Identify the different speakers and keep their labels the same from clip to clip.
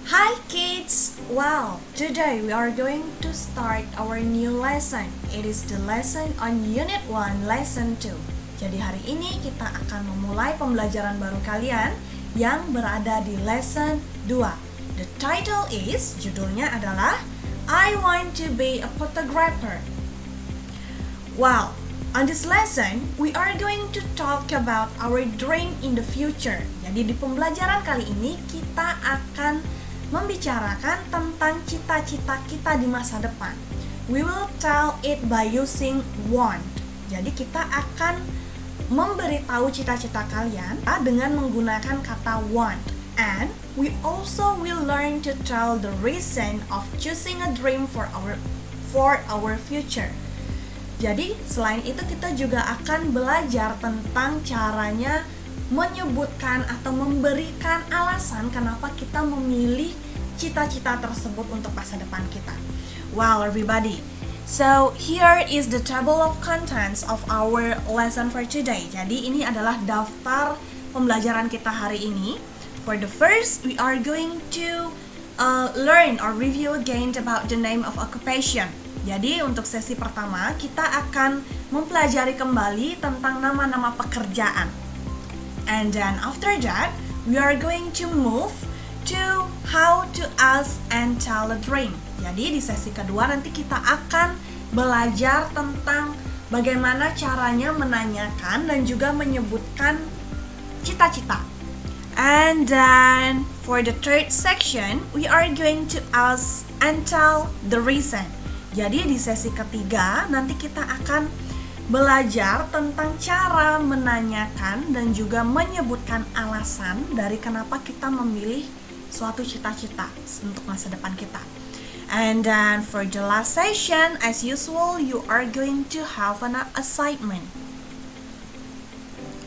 Speaker 1: Hi kids! Wow, today we are going to start our new lesson. It is the lesson on Unit 1, Lesson 2. Jadi hari ini kita akan memulai pembelajaran baru kalian yang berada di Lesson 2. The title is, judulnya adalah I Want to be a Photographer. Wow, on this lesson, we are going to talk about our dream in the future. Jadi di pembelajaran kali ini kita akan membicarakan tentang cita-cita kita di masa depan. We will tell it by using want. Jadi kita akan memberitahu cita-cita kalian dengan menggunakan kata want. And we also will learn to tell the reason of choosing a dream for our future. Jadi selain itu kita juga akan belajar tentang caranya menyebutkan atau memberikan alasan kenapa kita memilih cita-cita tersebut untuk masa depan kita. Wow everybody, so here is the table of contents of our lesson for today. Jadi ini adalah daftar pembelajaran kita hari ini. For the first, we are going to learn or review again about the name of occupation. Jadi untuk sesi pertama kita akan mempelajari kembali tentang nama-nama pekerjaan. And then after that, we are going to move to how to ask and tell a dream. Jadi di sesi kedua nanti kita akan belajar tentang bagaimana caranya menanyakan dan juga menyebutkan cita-cita. And then for the third section, we are going to ask and tell the reason. Jadi di sesi ketiga nanti kita akan belajar tentang cara menanyakan dan juga menyebutkan alasan dari kenapa kita memilih suatu cita-cita untuk masa depan kita. And then for the last session, as usual, you are going to have an assignment.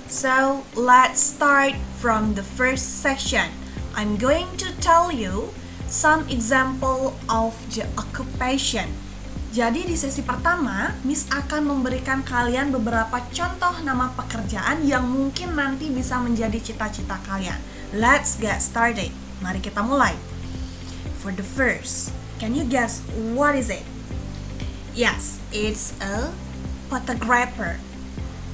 Speaker 1: So let's start from the first section. I'm going to tell you some example of the occupation. Jadi di sesi pertama, Miss akan memberikan kalian beberapa contoh nama pekerjaan yang mungkin nanti bisa menjadi cita-cita kalian. Let's get started. Mari kita mulai. For the first, can you guess what is it? Yes, it's a photographer.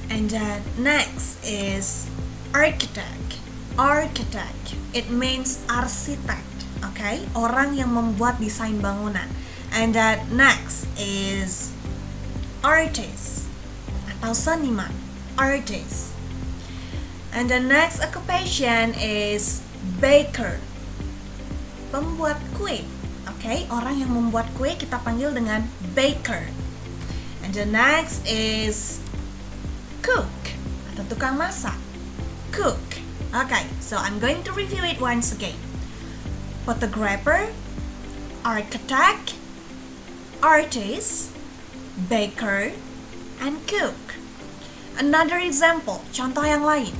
Speaker 1: And then next is architect. Architect, it means arsitek, okay? Orang yang membuat desain bangunan. And then next is artist atau seniman, artist. And the next occupation is baker, pembuat kue. Okay, orang yang membuat kue kita panggil dengan baker. And the next is cook atau tukang masak, cook. Okay, so I'm going to review it once again. Photographer, architect, artist, baker, and cook. Another example, contoh yang lain.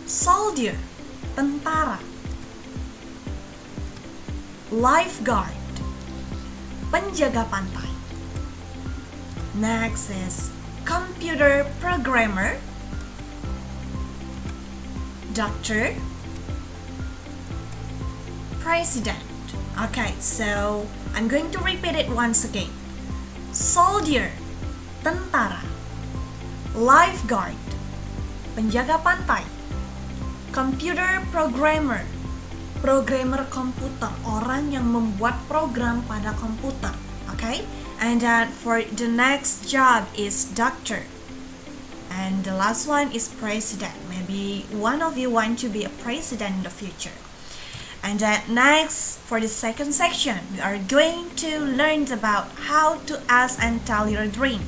Speaker 1: Soldier, tentara. Lifeguard, penjaga pantai. Next is computer programmer, doctor, president. Okay, so I'm going to repeat it once again. Soldier, tentara. Lifeguard, penjaga pantai. Computer programmer, programmer komputer, orang yang membuat program pada komputer. Okay, and then for the next job is doctor. And the last one is president. Maybe one of you want to be a president in the future. And then next, for the second section, we are going to learn about how to ask and tell your dream.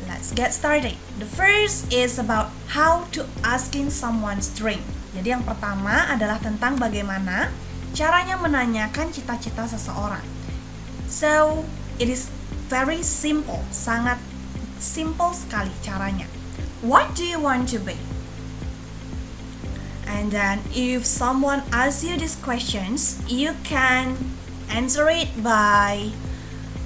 Speaker 1: Let's get started. The first is about how to asking someone's dream. Jadi yang pertama adalah tentang bagaimana caranya menanyakan cita-cita seseorang. So, it is very simple, sangat simple sekali caranya. What do you want to be? And then if someone asks you these questions, you can answer it by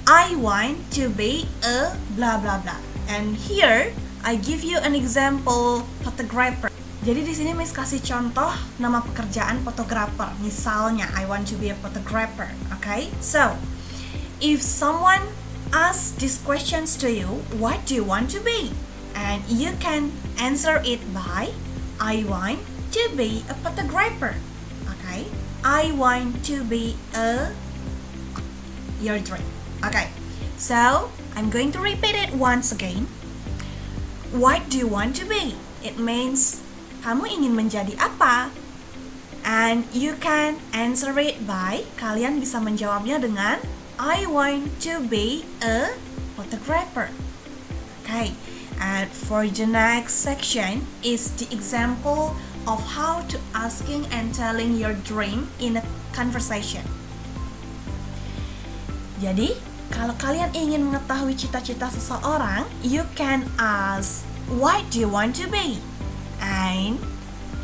Speaker 1: I want to be a blah blah blah. And here I give you an example photographer. Jadi di sini Miss kasih contoh nama pekerjaan fotografer. Misalnya, I want to be a photographer. Okay? So, if someone asks these questions to you, what do you want to be? And you can answer it by, I want to be a photographer. Okay? I want to be your dream. Okay. So, I'm going to repeat it once again. What do you want to be? It means kamu ingin menjadi apa? And you can answer it by, kalian bisa menjawabnya dengan I want to be a photographer. Okay, and for the next section is the example of how to asking and telling your dream in a conversation. Jadi, kalau kalian ingin mengetahui cita-cita seseorang, you can ask, what do you want to be? And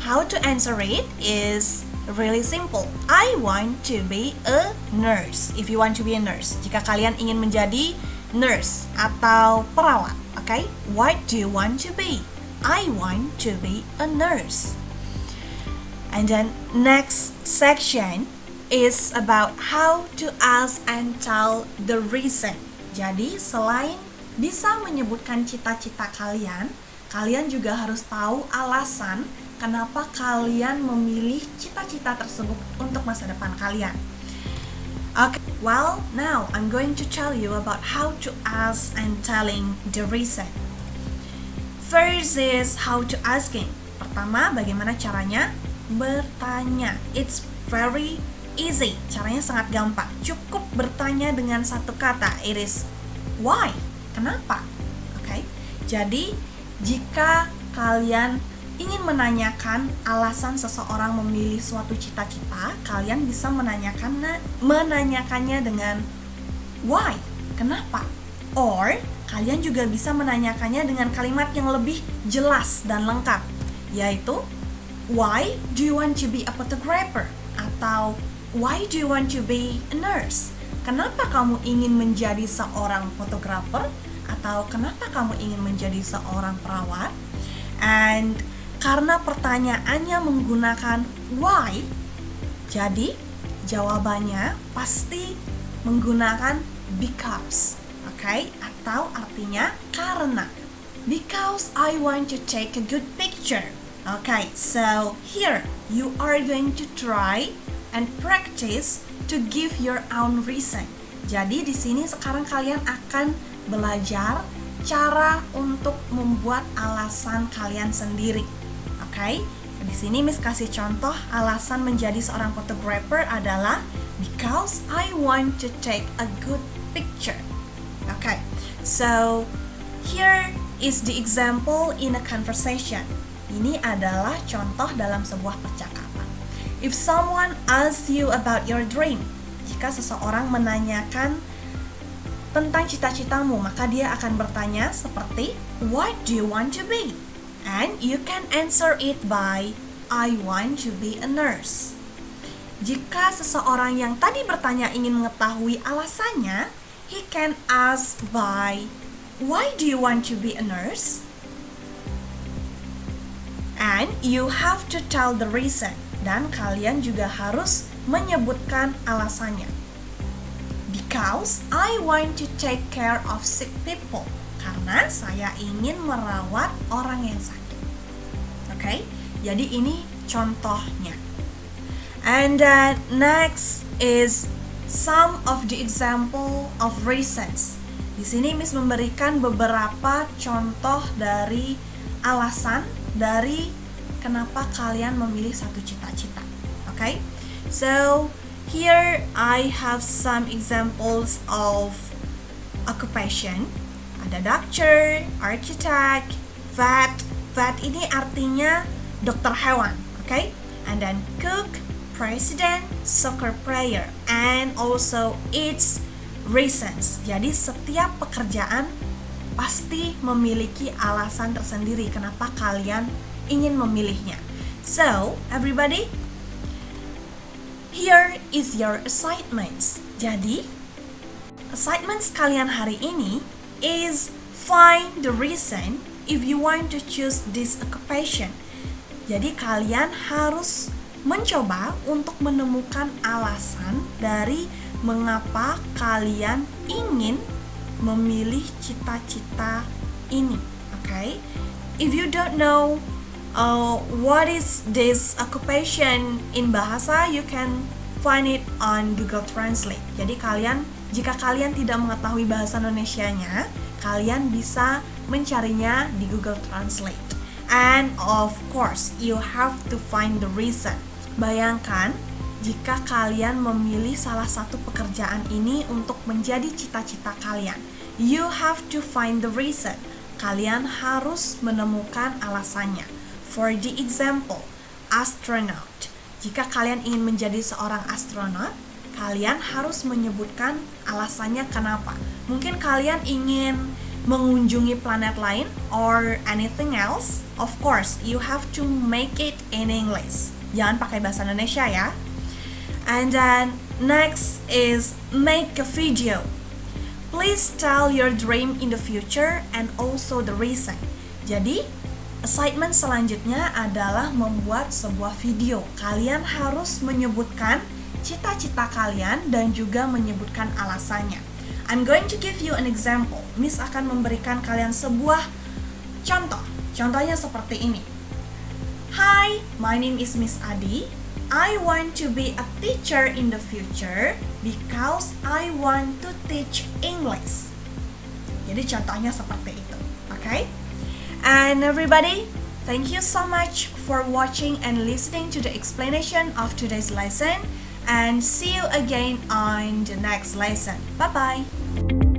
Speaker 1: how to answer it is really simple. I want to be a nurse. If you want to be a nurse, jika kalian ingin menjadi nurse atau perawat, okay? What do you want to be? I want to be a nurse. And then next section is about how to ask and tell the reason. Jadi selain bisa menyebutkan cita-cita kalian, kalian juga harus tahu alasan kenapa kalian memilih cita-cita tersebut untuk masa depan kalian. Okay, well, now I'm going to tell you about how to ask and telling the reason. First is how to asking. Pertama, bagaimana caranya bertanya. It's very easy. Caranya sangat gampang. Cukup bertanya dengan satu kata. It is why? Kenapa? Okay? Jadi, jika kalian ingin menanyakan alasan seseorang memilih suatu cita-cita, kalian bisa menanyakannya dengan why? Kenapa? Or, kalian juga bisa menanyakannya dengan kalimat yang lebih jelas dan lengkap, yaitu why do you want to be a photographer? Atau why do you want to be a nurse? Kenapa kamu ingin menjadi seorang fotografer? Atau kenapa kamu ingin menjadi seorang perawat? And karena pertanyaannya menggunakan why, jadi jawabannya pasti menggunakan because, okay? Atau artinya karena. Because I want to take a good picture. Okay, so here you are going to try and practice to give your own reason. Jadi di sini sekarang kalian akan belajar cara untuk membuat alasan kalian sendiri. Oke? Di sini Miss kasih contoh alasan menjadi seorang photographer adalah because I want to take a good picture. Okay. So, here is the example in a conversation. Ini adalah contoh dalam sebuah percakapan. If someone asks you about your dream, jika seseorang menanyakan tentang cita-citamu, maka dia akan bertanya seperti, what do you want to be? And you can answer it by, I want to be a nurse. Jika seseorang yang tadi bertanya ingin mengetahui alasannya, he can ask by, why do you want to be a nurse? And you have to tell the reason. Dan kalian juga harus menyebutkan alasannya. Because I want to take care of sick people. Karena saya ingin merawat orang yang sakit. Okay? Jadi ini contohnya. And then next is some of the example of reasons. Di sini Miss memberikan beberapa contoh dari alasan dari kenapa kalian memilih satu cita-cita. Okay? So, here I have some examples of occupation. Ada doctor, architect, vet. Vet ini artinya dokter hewan, okay? And then cook, president, soccer player, and also its reasons. Jadi setiap pekerjaan pasti memiliki alasan tersendiri kenapa kalian ingin memilihnya. So, everybody, here is your assignments. Jadi, assignments kalian hari ini is find the reason if you want to choose this occupation. Jadi kalian harus mencoba untuk menemukan alasan dari mengapa kalian ingin memilih cita-cita ini. Okay? If you don't know what is this occupation in bahasa, you can find it on Google Translate. Jadi jika kalian tidak mengetahui bahasa Indonesianya, kalian bisa mencarinya di Google Translate. And of course, you have to find the reason. Bayangkan jika kalian memilih salah satu pekerjaan ini untuk menjadi cita-cita kalian. You have to find the reason. Kalian harus menemukan alasannya. For the example, astronaut. Jika kalian ingin menjadi seorang astronot, kalian harus menyebutkan alasannya kenapa. Mungkin kalian ingin mengunjungi planet lain or anything else. Of course, you have to make it in English. Jangan pakai bahasa Indonesia ya. And then next is make a video. Please tell your dream in the future and also the reason. Jadi, assignment selanjutnya adalah membuat sebuah video. Kalian harus menyebutkan cita-cita kalian dan juga menyebutkan alasannya. I'm going to give you an example. Miss akan memberikan kalian sebuah contoh. Contohnya seperti ini. Hi, my name is Miss Adi. I want to be a teacher in the future because I want to teach English. Jadi contohnya seperti itu, okay? And everybody, thank you so much for watching and listening to the explanation of today's lesson, and see you again on the next lesson. Bye-bye!